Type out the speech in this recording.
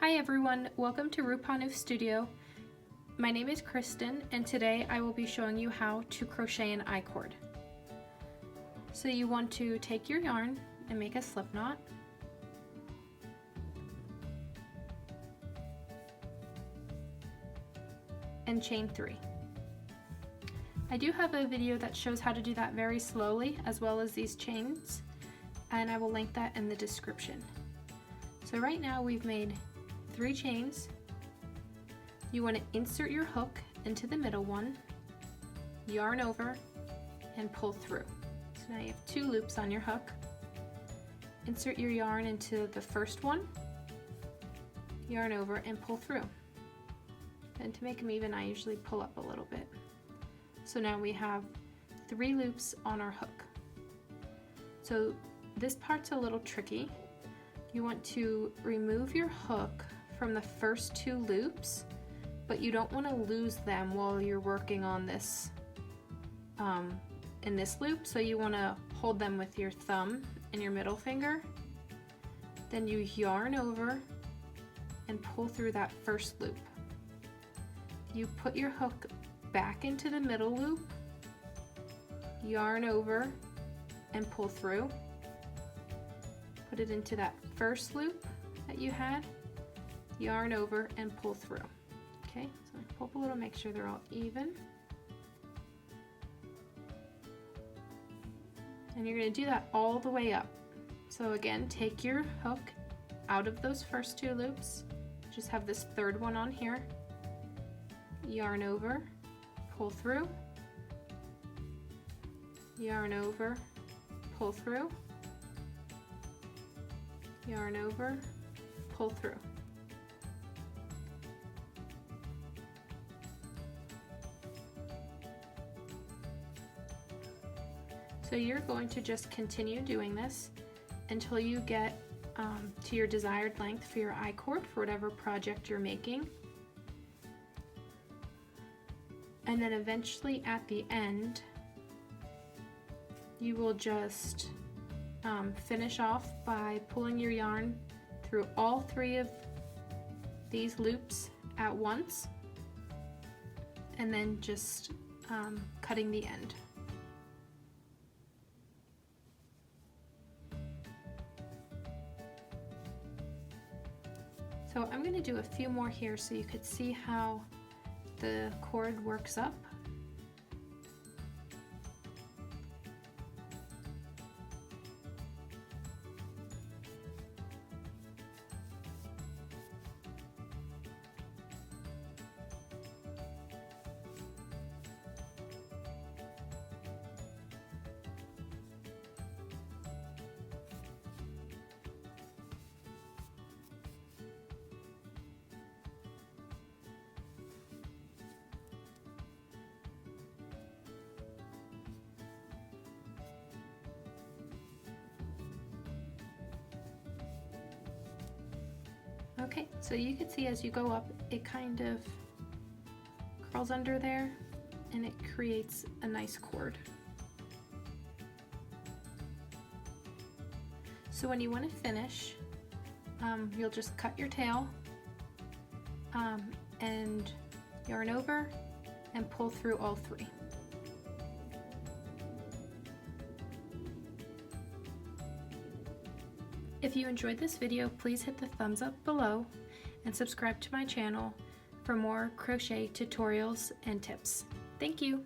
Hi everyone, welcome to Rupanu Studio. My name is Kristen and today I will be showing you how to crochet an I-cord. So you want to take your yarn and make a slip knot. And chain 3. I do have a video that shows how to do that very slowly as well as these chains, and I will link that in the description. So right now we've made 3 chains. You want to insert your hook into the middle one, yarn over, and pull through. So now you have 2 loops on your hook. Insert your yarn into the first one, yarn over, and pull through. And to make them even, I usually pull up a little bit. So now we have 3 loops on our hook. So this part's a little tricky. You want to remove your hook from the first 2 loops, but you don't want to lose them while you're working on this in this loop. So you want to hold them with your thumb and your middle finger. Then you yarn over and pull through that first loop. You put your hook back into the middle loop, yarn over and pull through. Put it into that first loop that you had, yarn over and pull through. Okay, so pull up a little, make sure they're all even. And you're going to do that all the way up. So again, take your hook out of those first 2 loops, just have this third one on here, yarn over, pull through, yarn over, pull through, yarn over, pull through. So you're going to just continue doing this until you get to your desired length for your I-cord for whatever project you're making. And then eventually at the end, you will just finish off by pulling your yarn through all 3 of these loops at once, and then just cutting the end. So I'm going to do a few more here so you could see how the cord works up. Okay, so you can see as you go up, it kind of curls under there and it creates a nice cord. So when you want to finish, you'll just cut your tail and yarn over and pull through all 3. If you enjoyed this video, please hit the thumbs up below and subscribe to my channel for more crochet tutorials and tips. Thank you!